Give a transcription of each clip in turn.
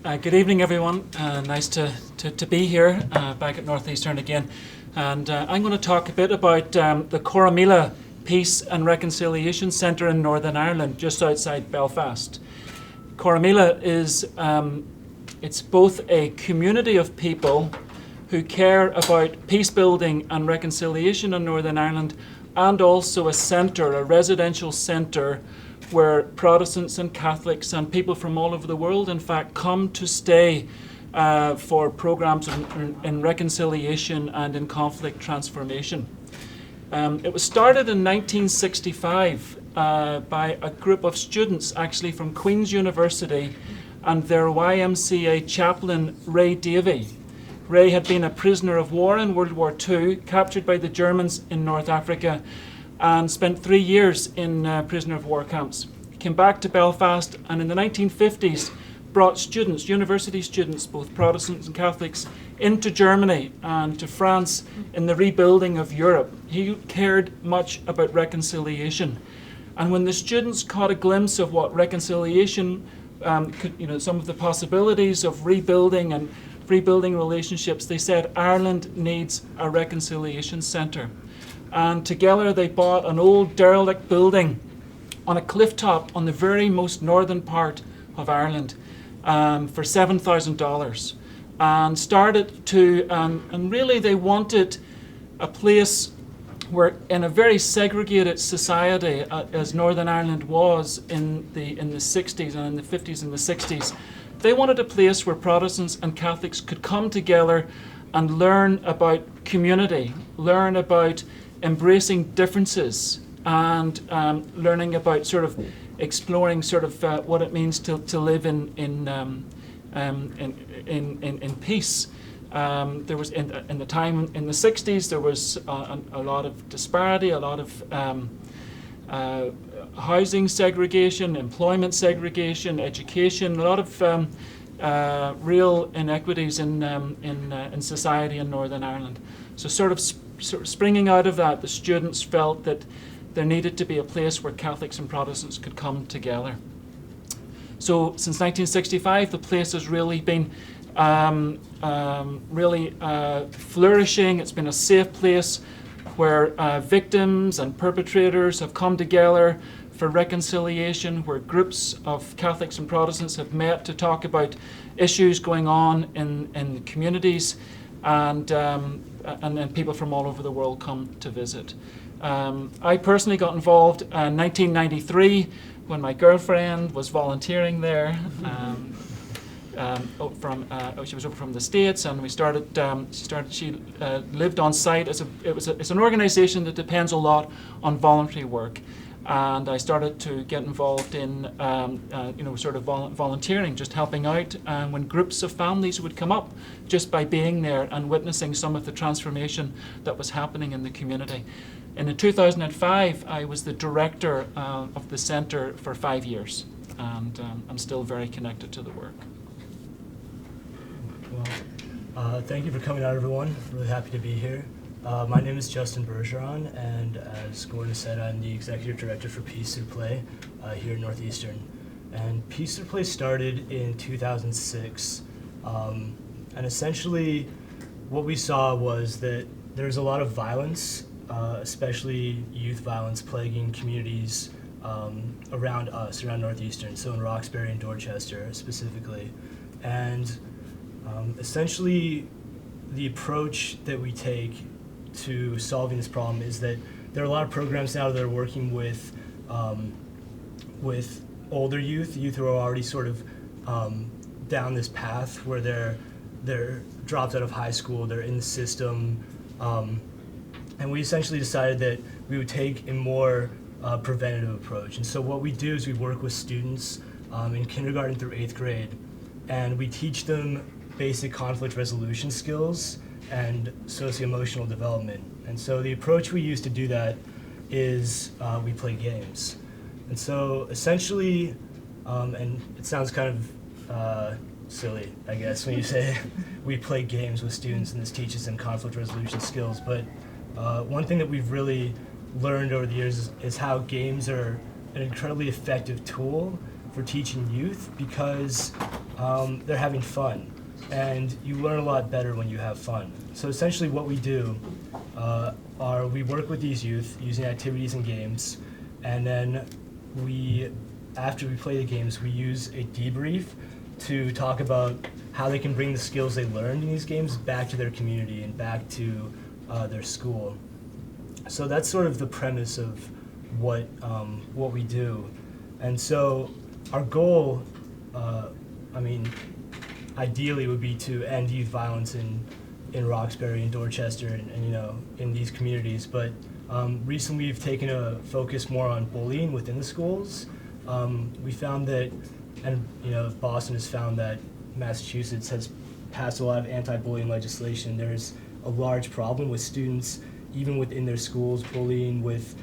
Good evening, everyone. Nice to be here back at Northeastern again. And I'm going to talk a bit about the Coromila Peace and Reconciliation Centre in Northern Ireland, just outside Belfast. Coromila is it's both a community of people who care about peace building and reconciliation in Northern Ireland, and also a centre, a residential centre, where Protestants and Catholics and people from all over the world, in fact, come to stay for programs in reconciliation and in conflict transformation. It was started in 1965 by a group of students, actually from Queen's University, and their YMCA chaplain, Ray Davey. Ray had been a prisoner of war in World War II, captured by the Germans in North Africa, and spent 3 years in prisoner of war camps. He came back to Belfast, and in the 1950s brought students, university students, both Protestants and Catholics, into Germany and to France in the rebuilding of Europe. He cared much about reconciliation. And when the students caught a glimpse of what reconciliation could, some of the possibilities of rebuilding and rebuilding relationships, they said Ireland needs a reconciliation centre. And together they bought an old derelict building on a cliff top on the very most northern part of Ireland for $7,000, and started to, and really they wanted a place where, in a very segregated society as Northern Ireland was in the 60s and in the 50s and the 60s, they wanted a place where Protestants and Catholics could come together and learn about community, learn about embracing differences, and learning about sort of exploring sort of what it means to live in peace. There was in the time in the 60s there was a lot of disparity, a lot of housing segregation, employment segregation, education, a lot of real inequities in society in Northern Ireland. So sort of springing out of that, the students felt that there needed to be a place where Catholics and Protestants could come together. So since 1965, the place has really been flourishing. It's been a safe place where victims and perpetrators have come together for reconciliation, where groups of Catholics and Protestants have met to talk about issues going on in the communities, and then people from all over the world come to visit. I personally got involved in 1993 when my girlfriend was volunteering there. She was over from the States, and we started. She lived on site. It's an organisation that depends a lot on voluntary work, and I started to get involved in sort of volunteering, just helping out. And when groups of families would come up, just by being there and witnessing some of the transformation that was happening in the community. And in 2005, I was the director of the centre for 5 years, and I'm still very connected to the work. Well, thank you for coming out, everyone. Really happy to be here. My name is Justin Bergeron, and as Gordon said, I'm the executive director for Peace Through Play here at Northeastern. And Peace Through Play started in 2006, and essentially what we saw was that there's a lot of violence, especially youth violence, plaguing communities around us, around Northeastern, so in Roxbury and Dorchester specifically. And essentially the approach that we take to solving this problem is that there are a lot of programs now that are working with older youth who are already sort of down this path where they're dropped out of high school, they're in the system, and we essentially decided that we would take a more preventative approach. And so what we do is we work with students in kindergarten through 8th grade, and we teach them basic conflict resolution skills and socio-emotional development. And so the approach we use to do that is we play games. And so essentially, and it sounds kind of silly, I guess, when you say we play games with students and this teaches them conflict resolution skills, but one thing that we've really learned over the years is how games are an incredibly effective tool for teaching youth, because they're having fun. And you learn a lot better when you have fun. So essentially what we do are we work with these youth using activities and games, and then after we play the games, we use a debrief to talk about how they can bring the skills they learned in these games back to their community and back to their school. So that's sort of the premise of what we do. And so our goal, ideally would be to end youth violence in Roxbury and Dorchester and in these communities. But recently we've taken a focus more on bullying within the schools. We found that, and Boston has found that Massachusetts has passed a lot of anti-bullying legislation. There's a large problem with students, even within their schools, bullying with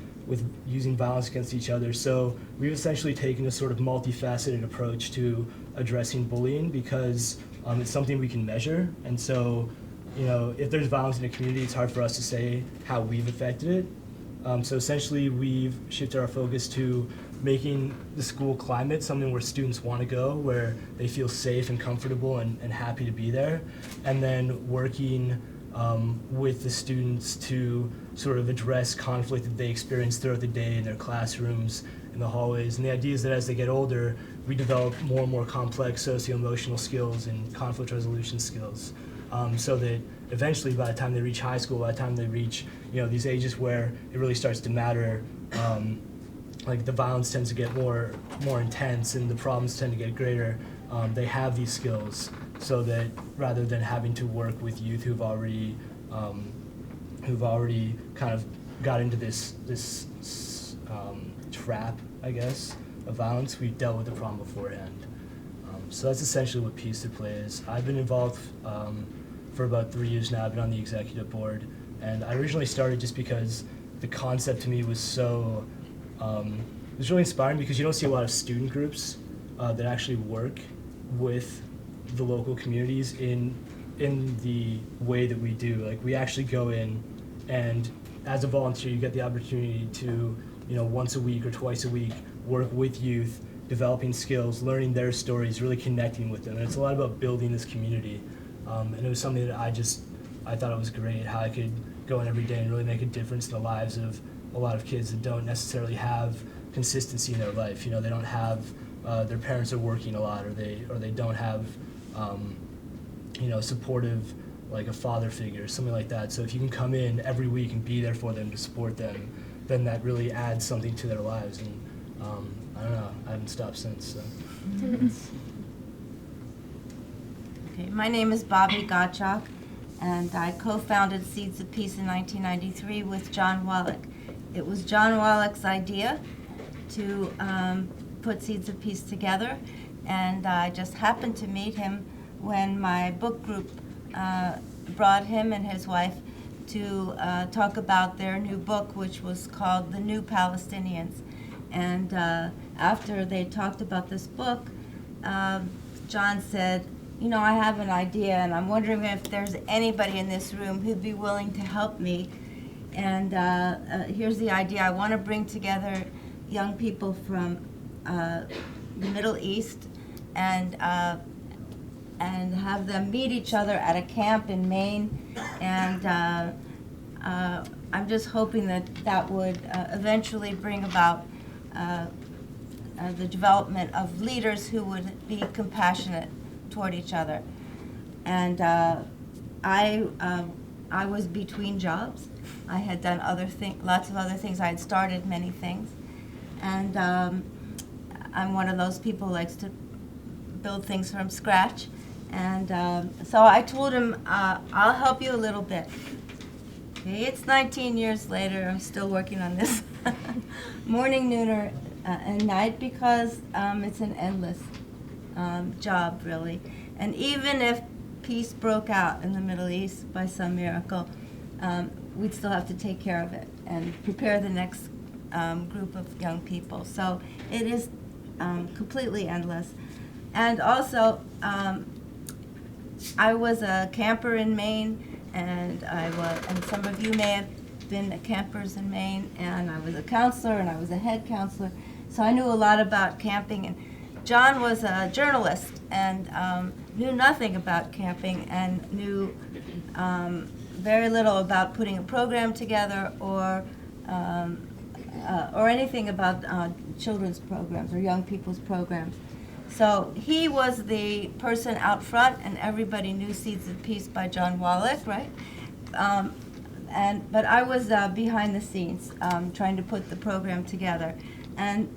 using violence against each other. So we've essentially taken a sort of multifaceted approach to addressing bullying because it's something we can measure. And so, if there's violence in a community, it's hard for us to say how we've affected it. So essentially, we've shifted our focus to making the school climate something where students want to go, where they feel safe and comfortable and happy to be there, and then working with the students to sort of address conflict that they experience throughout the day in their classrooms, in the hallways. And the idea is that as they get older, we develop more and more complex socio-emotional skills and conflict resolution skills, so that eventually by the time they reach high school, by the time they reach these ages where it really starts to matter, like the violence tends to get more intense and the problems tend to get greater, they have these skills so that rather than having to work with youth who've already kind of got into this trap, I guess, of violence, we've dealt with the problem beforehand. So that's essentially what Peace to Play is. I've been involved for about 3 years now. I've been on the executive board, and I originally started just because the concept to me was so, it was really inspiring because you don't see a lot of student groups that actually work with the local communities in the way that we do. Like, we actually go in, and as a volunteer, you get the opportunity to, once a week or twice a week, work with youth, developing skills, learning their stories, really connecting with them. And it's a lot about building this community. And it was something that I thought it was great, how I could go in every day and really make a difference in the lives of a lot of kids that don't necessarily have consistency in their life. They don't have, their parents are working a lot, or they don't have, supportive, like a father figure, something like that. So if you can come in every week and be there for them to support them, then that really adds something to their lives. And I don't know, I haven't stopped since. So. Okay, my name is Bobby Gottschalk, and I co-founded Seeds of Peace in 1993 with John Wallach. It was John Wallach's idea to put Seeds of Peace together, and I just happened to meet him when my book group brought him and his wife to talk about their new book, which was called The New Palestinians. And after they talked about this book, John said, I have an idea, and I'm wondering if there's anybody in this room who'd be willing to help me. And here's the idea. I want to bring together young people from the Middle East and have them meet each other at a camp in Maine. And I'm just hoping that would eventually bring about the development of leaders who would be compassionate toward each other. And I was between jobs. I had done lots of other things. I had started many things. And I'm one of those people who likes to build things from scratch. And so I told him, I'll help you a little bit. Okay, it's 19 years later. I'm still working on this morning, noon, and night because it's an endless job, really. And even if peace broke out in the Middle East by some miracle, we'd still have to take care of it and prepare the next group of young people. So it is completely endless. And also, I was a camper in Maine, and some of you may have been campers in Maine, and I was a counselor, and I was a head counselor. So I knew a lot about camping, and John was a journalist and knew nothing about camping and knew very little about putting a program together or anything about children's programs or young people's programs. So he was the person out front, and everybody knew Seeds of Peace by John Wallach, right? But I was behind the scenes trying to put the program together. And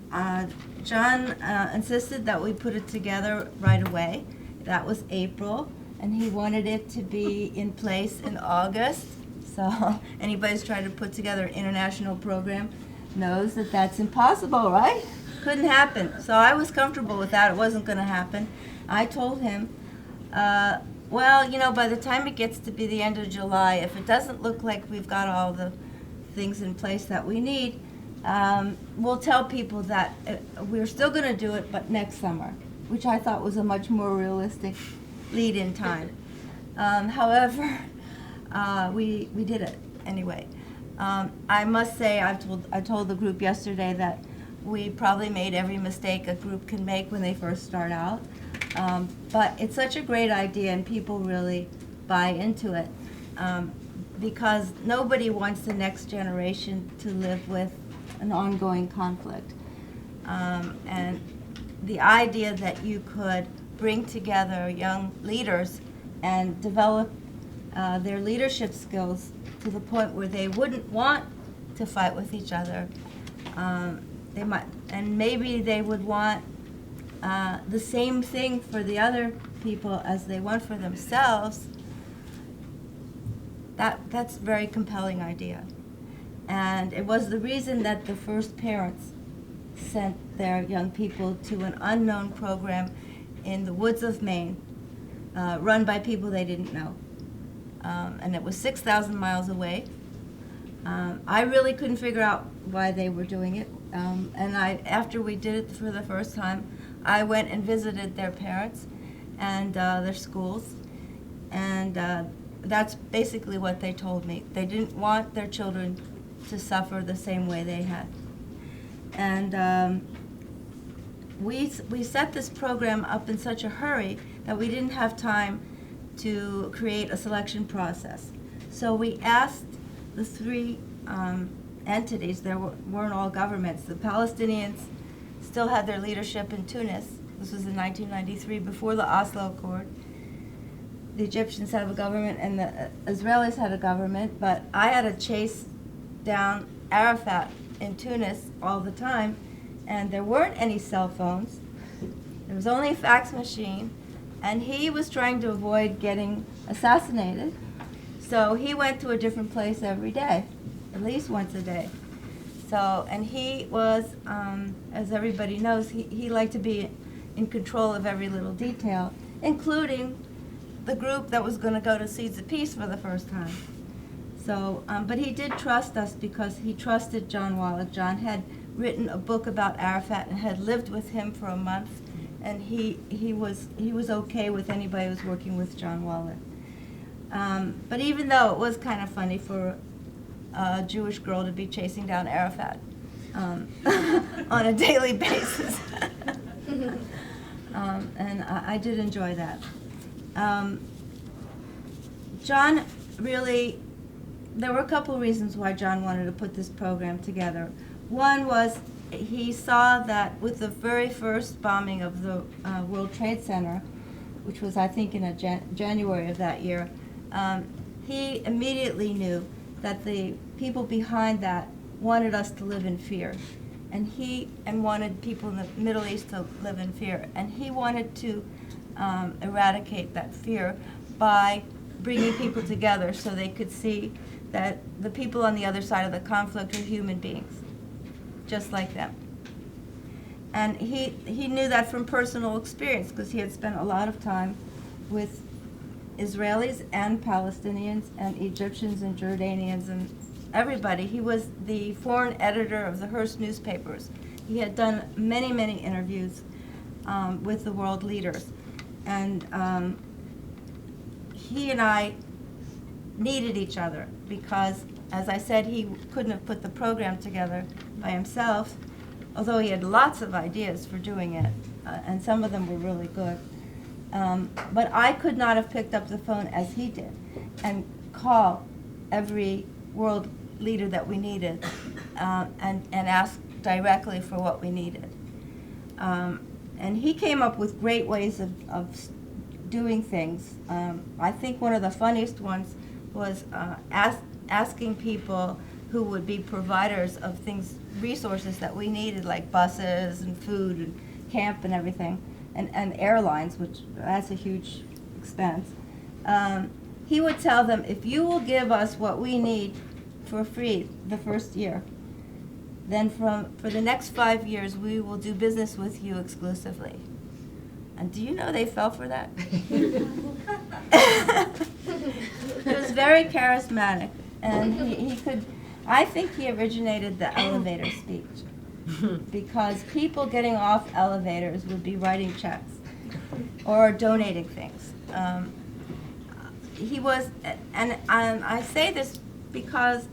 John insisted that we put it together right away. That was April, and he wanted it to be in place in August. So anybody who's trying to put together an international program knows that that's impossible, right? Couldn't happen. So I was comfortable with that. It wasn't going to happen. I told him, well, you know, by the time it gets to be the end of July, if it doesn't look like we've got all the things in place that we need, we'll tell people that we're still going to do it, but next summer, which I thought was a much more realistic lead-in time. However, we did it anyway. I must say, I told the group yesterday that we probably made every mistake a group can make when they first start out. But it's such a great idea, and people really buy into it because nobody wants the next generation to live with an ongoing conflict. And the idea that you could bring together young leaders and develop their leadership skills to the point where they wouldn't want to fight with each other. They might, and maybe they would want the same thing for the other people as they want for themselves. That's a very compelling idea. And it was the reason that the first parents sent their young people to an unknown program in the woods of Maine, run by people they didn't know. And it was 6,000 miles away. I really couldn't figure out why they were doing it. And after we did it for the first time, I went and visited their parents and their schools. And that's basically what they told me. They didn't want their children to suffer the same way they had. And we set this program up in such a hurry that we didn't have time to create a selection process. So we asked the three entities, there weren't all governments. The Palestinians still had their leadership in Tunis. This was in 1993, before the Oslo Accord. The Egyptians have a government and the Israelis had a government, but I had to chase down Arafat in Tunis all the time, and there weren't any cell phones. There was only a fax machine, and he was trying to avoid getting assassinated. So he went to a different place every day, at least once a day. So, and he was, as everybody knows, he liked to be in control of every little detail, including the group that was going to go to Seeds of Peace for the first time. So, but he did trust us because he trusted John Wallach. John had written a book about Arafat and had lived with him for a month, and he was okay with anybody who was working with John Wallach. But even though it was kind of funny for a Jewish girl to be chasing down Arafat on a daily basis, and I did enjoy that. John really, there were a couple of reasons why John wanted to put this program together. One was he saw that with the very first bombing of the World Trade Center, which was I think in January of that year, he immediately knew that the people behind that wanted us to live in fear. And wanted people in the Middle East to live in fear. And he wanted to eradicate that fear by bringing people together so they could see that the people on the other side of the conflict are human beings, just like them. And he knew that from personal experience because he had spent a lot of time with Israelis and Palestinians and Egyptians and Jordanians and everybody. He was the foreign editor of the Hearst newspapers. He had done many, many interviews with the world leaders. And he and I needed each other because, as I said, he couldn't have put the program together by himself, although he had lots of ideas for doing it. and some of them were really good. But I could not have picked up the phone as he did and call every world leader that we needed and ask directly for what we needed. And he came up with great ways of doing things. I think one of the funniest ones was asking people who would be providers of things, resources that we needed, like buses and food and camp and everything, and airlines, which that's a huge expense. He would tell them, if you will give us what we need for free the first year, then for the next 5 years, we will do business with you exclusively. And do you know they fell for that? He was very charismatic, and he could, I think he originated the elevator speech, because people getting off elevators would be writing checks or donating things. He was, and I say this because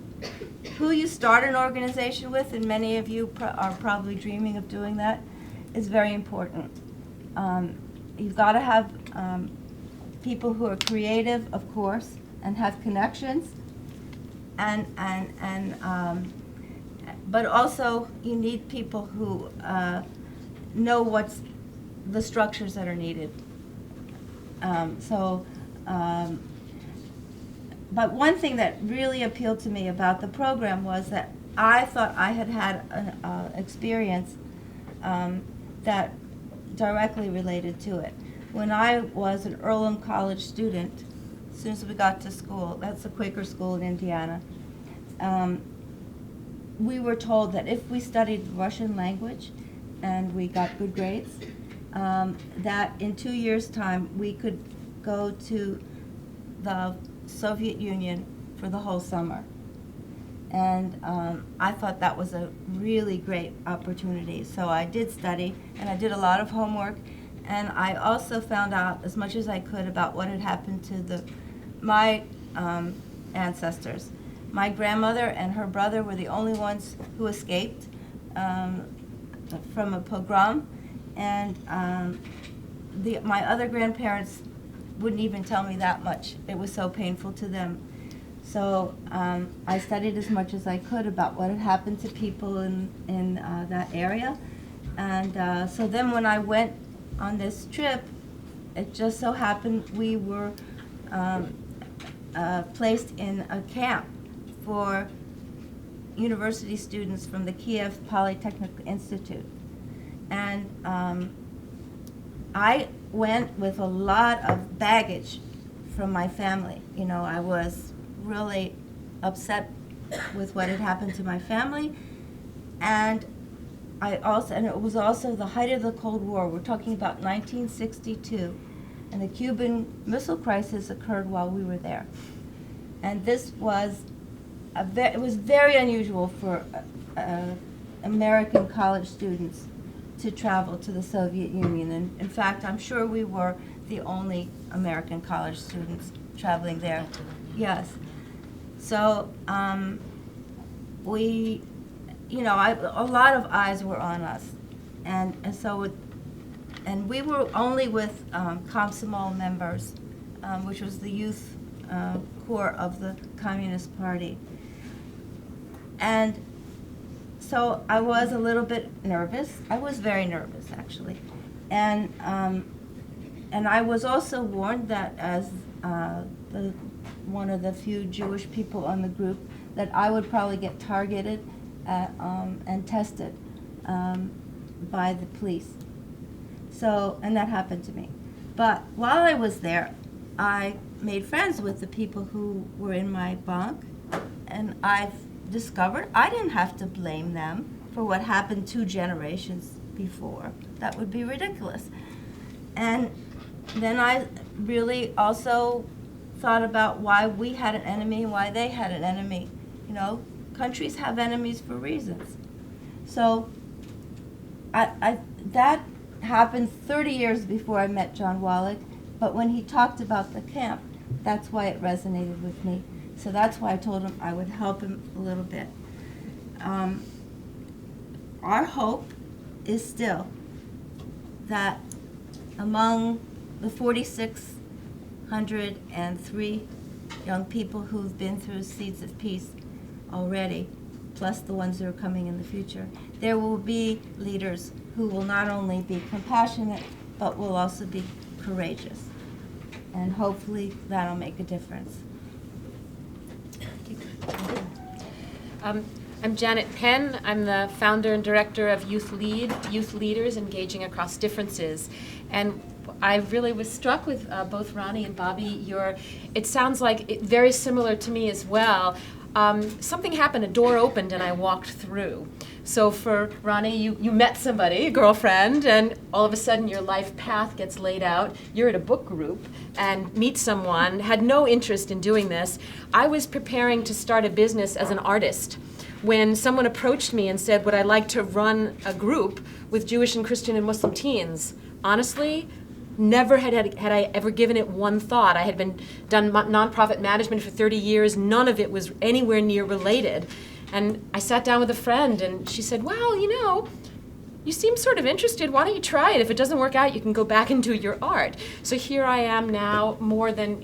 who you start an organization with, and many of you are probably dreaming of doing that, is very important. You've got to have people who are creative, of course, and have connections, but also you need people who know what's the structures that are needed. But one thing that really appealed to me about the program was that I thought I had had an experience that directly related to it. When I was an Earlham College student, as soon as we got to school, that's a Quaker school in Indiana, we were told that if we studied the Russian language and we got good grades, that in 2 years' time we could go to the Soviet Union for the whole summer. And I thought that was a really great opportunity. So I did study, and I did a lot of homework, and I also found out as much as I could about what had happened to my ancestors. My grandmother and her brother were the only ones who escaped from a pogrom, and my other grandparents wouldn't even tell me that much. It was so painful to them. So I studied as much as I could about what had happened to people in that area. And so then when I went on this trip, it just so happened we were placed in a camp for university students from the Kiev Polytechnic Institute. And I went with a lot of baggage from my family. You know, I was really upset with what had happened to my family, and it was also the height of the Cold War. We're talking about 1962, and the Cuban Missile Crisis occurred while we were there. And this was it was very unusual for American college students to travel to the Soviet Union. And in fact, I'm sure we were the only American college students traveling there. Yes. So a lot of eyes were on us. And we were only with Komsomol members, which was the youth core of the Communist Party. And so I was a little bit nervous. I was very nervous, actually. And I was also warned that as one of the few Jewish people on the group, that I would probably get targeted and tested by the police. So, and that happened to me. But while I was there, I made friends with the people who were in my bunk, and I've discovered I didn't have to blame them for what happened 2 generations before. That would be ridiculous. And then I really also thought about why we had an enemy and why they had an enemy. You know, countries have enemies for reasons. So that happened 30 years before I met John Wallach, but when he talked about the camp, that's why it resonated with me. So that's why I told him I would help him a little bit. Our hope is still that among the 4,603 young people who've been through Seeds of Peace already, plus the ones that are coming in the future, there will be leaders who will not only be compassionate, but will also be courageous. And hopefully that'll make a difference. I'm Janet Penn. I'm the founder and director of Youth Leaders Engaging Across Differences. And I really was struck with both Ronnie and Bobby. It sounds like very similar to me as well. Something happened, a door opened, and I walked through. So for Ronnie, you met somebody, a girlfriend, and all of a sudden your life path gets laid out. You're at a book group and meet someone, had no interest in doing this. I was preparing to start a business as an artist when someone approached me and said, would I like to run a group with Jewish and Christian and Muslim teens? Honestly, never had I ever given it one thought. I had done nonprofit management for 30 years. None of it was anywhere near related. And I sat down with a friend and she said, well, you seem sort of interested. Why don't you try it? If it doesn't work out, you can go back and do your art. So here I am now, more than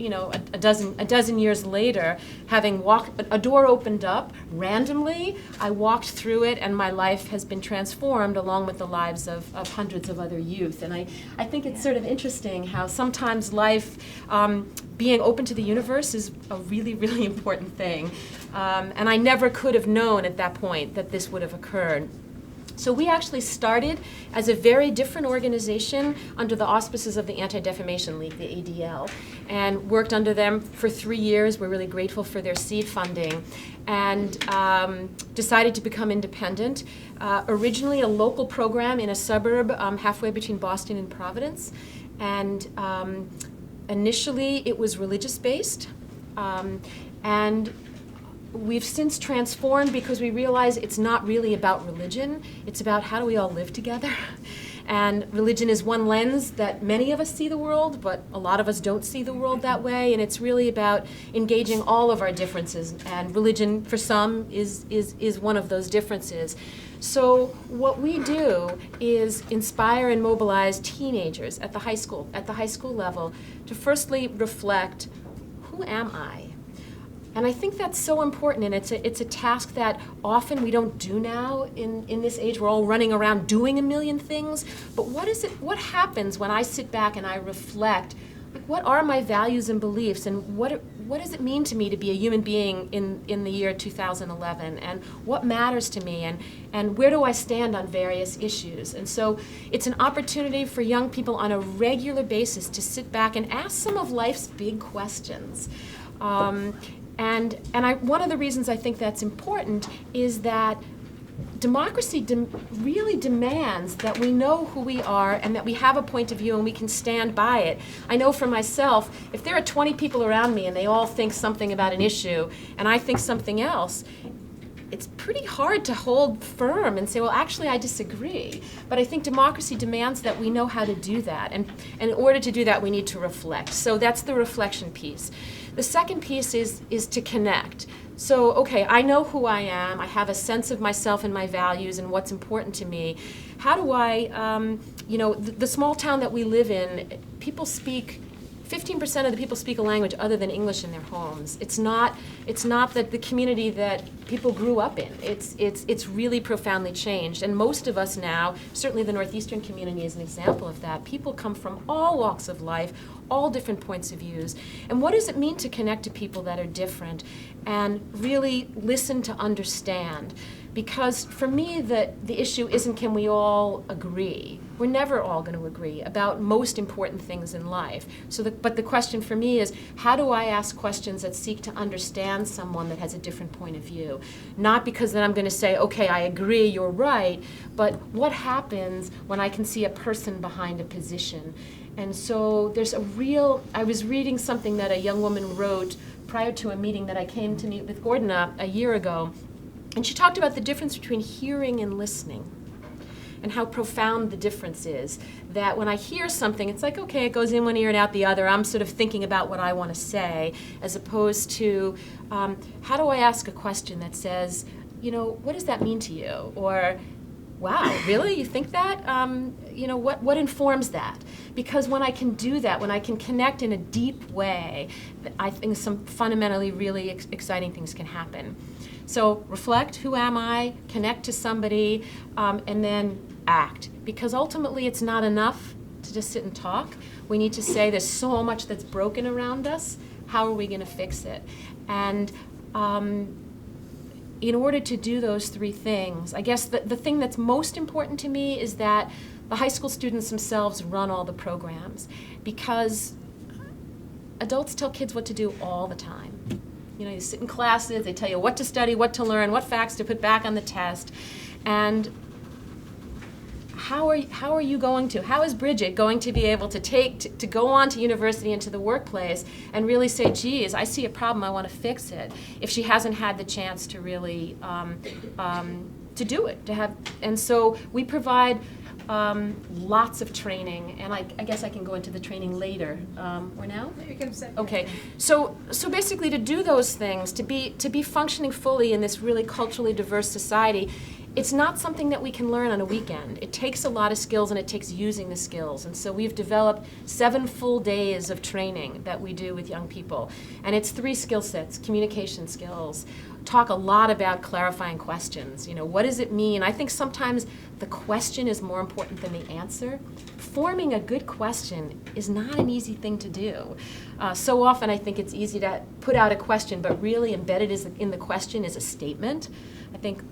a dozen years later, having a door opened up randomly. I walked through it, and my life has been transformed along with the lives of hundreds of other youth. And I think it's sort of interesting how sometimes life, being open to the universe, is a really, really important thing. And I never could have known at that point that this would have occurred. So we actually started as a very different organization under the auspices of the Anti-Defamation League, the ADL, and worked under them for 3 years. We're really grateful for their seed funding, and decided to become independent. Originally a local program in a suburb halfway between Boston and Providence, and initially it was religious-based, and we've since transformed because we realize it's not really about religion. It's about how do we all live together. And religion is one lens that many of us see the world, but a lot of us don't see the world that way. And it's really about engaging all of our differences. And religion, for some, is one of those differences. So what we do is inspire and mobilize teenagers at the high school level to firstly reflect, who am I? And I think that's so important, and it's a task that often we don't do now in this age. We're all running around doing a million things. But what happens when I sit back and I reflect, like, what are my values and beliefs, and what does it mean to me to be a human being in the year 2011, and what matters to me, and where do I stand on various issues? And so it's an opportunity for young people on a regular basis to sit back and ask some of life's big questions. And one of the reasons I think that's important is that democracy really demands that we know who we are and that we have a point of view and we can stand by it. I know for myself, if there are 20 people around me and they all think something about an issue and I think something else, it's pretty hard to hold firm and say, well, actually, I disagree. But I think democracy demands that we know how to do that. And in order to do that, we need to reflect. So that's the reflection piece. The second piece is to connect. So, okay, I know who I am. I have a sense of myself and my values and what's important to me. How do I, the small town that we live in, people speak 15% of the people speak a language other than English in their homes. It's not that the community that people grew up in. It's really profoundly changed. And most of us now, certainly the Northeastern community is an example of that. People come from all walks of life, all different points of views. And what does it mean to connect to people that are different and really listen to understand? Because for me, the issue isn't can we all agree. We're never all going to agree about most important things in life. But the question for me is, how do I ask questions that seek to understand someone that has a different point of view? Not because then I'm going to say, okay, I agree, you're right, but what happens when I can see a person behind a position? And so I was reading something that a young woman wrote prior to a meeting that I came to meet with Gordon a year ago. And she talked about the difference between hearing and listening and how profound the difference is. That when I hear something, it's like, okay, it goes in one ear and out the other. I'm sort of thinking about what I want to say, as opposed to how do I ask a question that says, what does that mean to you? Or wow, really? You think that? What informs that? Because when I can do that, when I can connect in a deep way, I think some fundamentally really exciting things can happen. So reflect, who am I? Connect to somebody, and then act. Because ultimately it's not enough to just sit and talk. We need to say there's so much that's broken around us. How are we going to fix it? And in order to do those three things, I guess the thing that's most important to me is that the high school students themselves run all the programs, because adults tell kids what to do all the time. You sit in classes, they tell you what to study, what to learn, what facts to put back on the test. And how is Bridget going to be able to go on to university and to the workplace and really say, geez, I see a problem, I want to fix it, if she hasn't had the chance to really to do it, and so we provide lots of training, and I guess I can go into the training later, or now? You can say. Okay, so basically to do those things, to be functioning fully in this really culturally diverse society, it's not something that we can learn on a weekend. It takes a lot of skills, and it takes using the skills. And so we've developed 7 full days of training that we do with young people. And it's 3 skill sets: communication skills, talk a lot about clarifying questions. What does it mean? I think sometimes the question is more important than the answer. Forming a good question is not an easy thing to do. So often I think it's easy to put out a question, but really embedded in the question is a statement. I think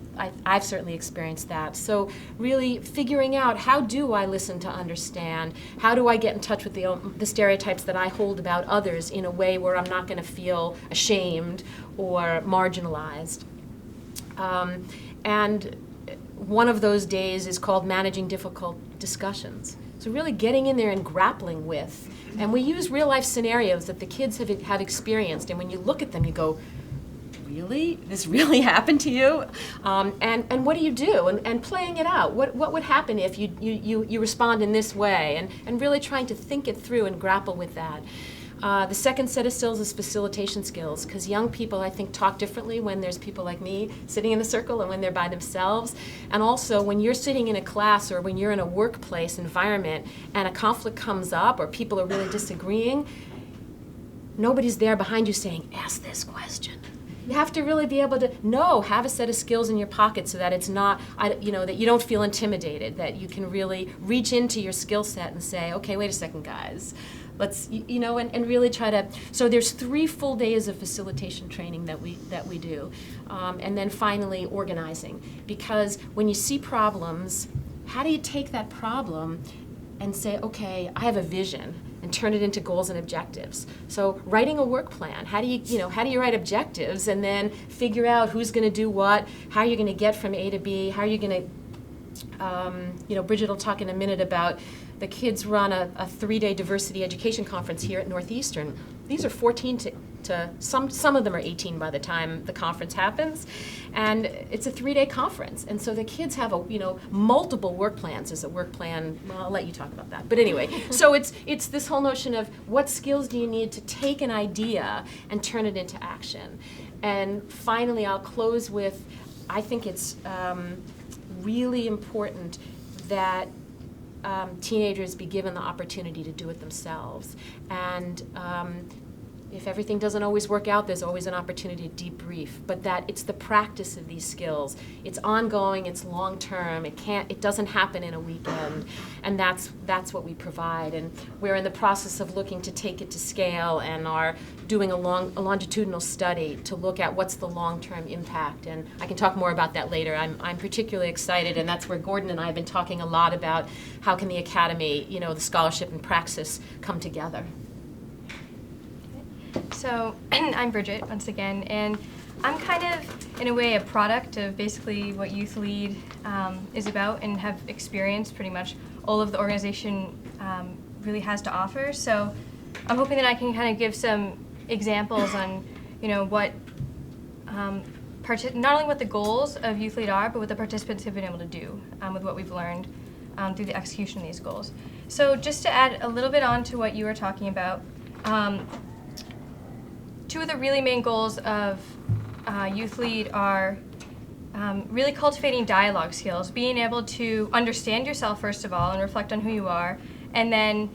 I've certainly experienced that. So really figuring out, how do I listen to understand? How do I get in touch with the stereotypes that I hold about others in a way where I'm not going to feel ashamed or marginalized? And one of those days is called managing difficult discussions. So really getting in there and grappling with. And we use real life scenarios that the kids have experienced. And when you look at them, you go, really? This really happened to you? And what do you do? And playing it out. What would happen if you respond in this way? And really trying to think it through and grapple with that. The second set of skills is facilitation skills, because young people, I think, talk differently when there's people like me sitting in a circle and when they're by themselves. And also, when you're sitting in a class or when you're in a workplace environment and a conflict comes up or people are really disagreeing, nobody's there behind you saying, ask this question. You have to really be able to have a set of skills in your pocket so that it's not, that you don't feel intimidated, that you can really reach into your skill set and say, okay, wait a second, guys. Let's, and really try to, so there's 3 full days of facilitation training that we do. And then finally, organizing. Because when you see problems, how do you take that problem and say, okay, I have a vision, and turn it into goals and objectives? So writing a work plan, how do you write objectives and then figure out who's going to do what, how you're going to get from A to B, how are you going to, Bridget will talk in a minute about the kids run a 3-day diversity education conference here at Northeastern. These are 14 to some of them are 18 by the time the conference happens, and it's a 3-day conference. And so the kids have multiple work plans. As a work plan, well, I'll let you talk about that. But anyway, so it's this whole notion of what skills do you need to take an idea and turn it into action. And finally, I'll close with, I think it's really important that teenagers be given the opportunity to do it themselves. And if everything doesn't always work out, there's always an opportunity to debrief. But that it's the practice of these skills. It's ongoing, it's long term, it doesn't happen in a weekend. And that's what we provide. And we're in the process of looking to take it to scale and are doing a longitudinal study to look at what's the long-term impact. And I can talk more about that later. I'm particularly excited, and that's where Gordon and I have been talking a lot about how can the academy, the scholarship and praxis come together. So I'm Bridget, once again, and I'm kind of, in a way, a product of basically what Youth Lead is about, and have experienced pretty much all of the organization really has to offer. So I'm hoping that I can kind of give some examples on, what, not only what the goals of Youth Lead are, but what the participants have been able to do with what we've learned through the execution of these goals. So just to add a little bit on to what you were talking about, 2 of the really main goals of Youth Lead are really cultivating dialogue skills, being able to understand yourself first of all and reflect on who you are, and then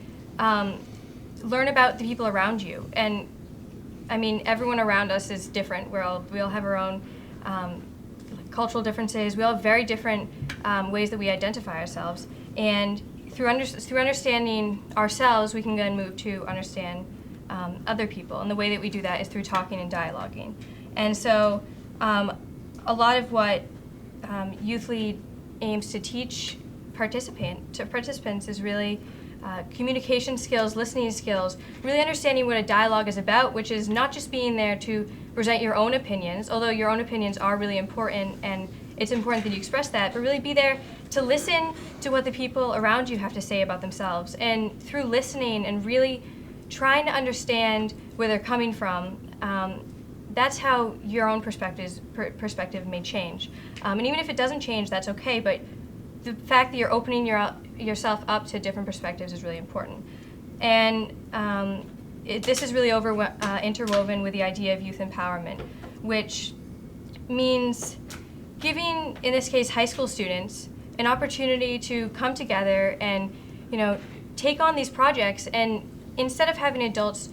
learn about the people around you. And I mean, everyone around us is different. We all have our own cultural differences. We all have very different ways that we identify ourselves. And through understanding ourselves, we can then move to understand other people. And the way that we do that is through talking and dialoguing. And so a lot of what Youth Lead aims to teach participants is really communication skills, listening skills, really understanding what a dialogue is about, which is not just being there to present your own opinions, although your own opinions are really important and it's important that you express that, but really be there to listen to what the people around you have to say about themselves. And through listening and really trying to understand where they're coming from, that's how your own perspective may change. And even if it doesn't change, that's okay, but the fact that you're opening yourself up to different perspectives is really important. And this is really interwoven with the idea of youth empowerment, which means giving, in this case, high school students an opportunity to come together and, take on these projects. And instead of having adults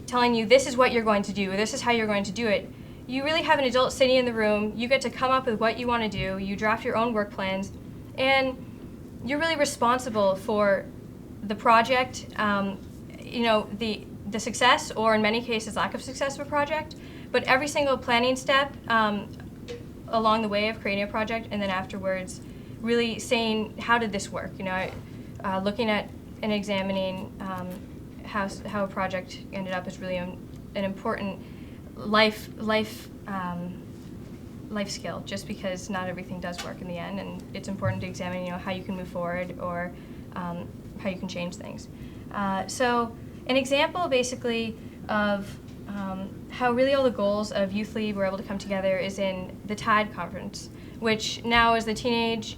telling you this is what you're going to do, or this is how you're going to do it, you really have an adult sitting in the room. You get to come up with what you want to do. You draft your own work plans, and you're really responsible for the project, the success, or in many cases lack of success of a project, but every single planning step along the way of creating a project, and then afterwards really saying, how did this work? Looking at and examining how a project ended up is really an important life skill, just because not everything does work in the end, and it's important to examine how you can move forward or how you can change things. So an example basically of how really all the goals of Youth Lead were able to come together is in the TIDE conference, which now is the Teenage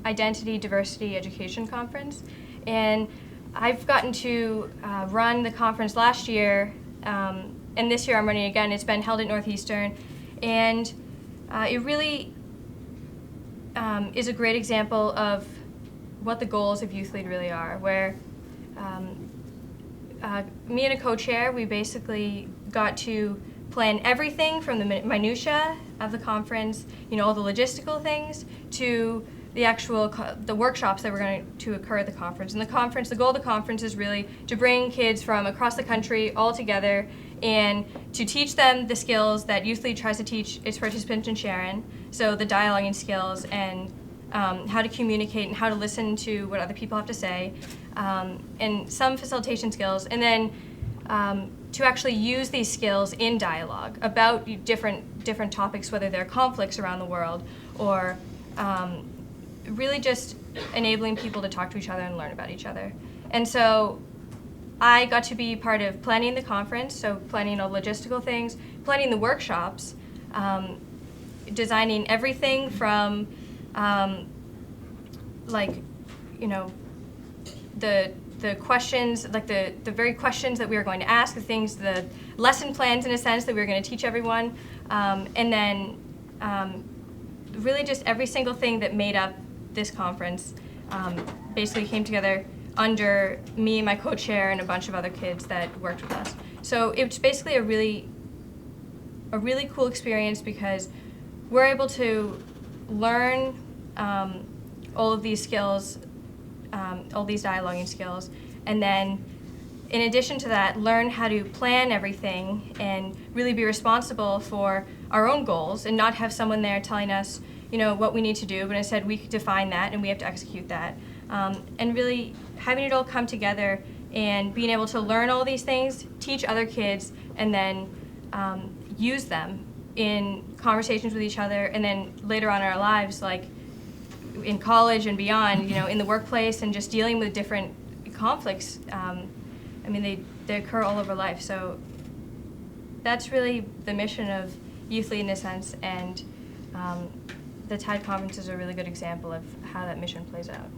Identity, Diversity, Education Conference. And I've gotten to run the conference last year, and this year I'm running again. It's been held at Northeastern, and it really is a great example of what the goals of Youth Lead really are, where me and a co-chair, we basically got to plan everything from the minutiae of the conference, all the logistical things, to the actual the workshops that were going to occur at the conference. And the goal of the conference is really to bring kids from across the country all together and to teach them the skills that Youth Lead tries to teach its participants in Sharon, so the dialoguing skills and how to communicate and how to listen to what other people have to say, and some facilitation skills, and then to actually use these skills in dialogue about different topics, whether they're conflicts around the world or really just enabling people to talk to each other and learn about each other. And so I got to be part of planning the conference, so planning all logistical things, planning the workshops, designing everything from the questions, like the very questions that we were going to ask, the lesson plans in a sense that we were going to teach everyone, and then really just every single thing that made up this conference basically came together under me, my co-chair, and a bunch of other kids that worked with us. So it's basically a really cool experience because we're able to learn all of these skills, all these dialoguing skills, and then in addition to that, learn how to plan everything and really be responsible for our own goals and not have someone there telling us, what we need to do, but instead we define that and we have to execute that. And really having it all come together and being able to learn all these things, teach other kids, and then use them in conversations with each other, and then later on in our lives, like in college and beyond, in the workplace and just dealing with different conflicts. They occur all over life. So that's really the mission of Youth Lead in a sense, and the TIDE conference is a really good example of how that mission plays out.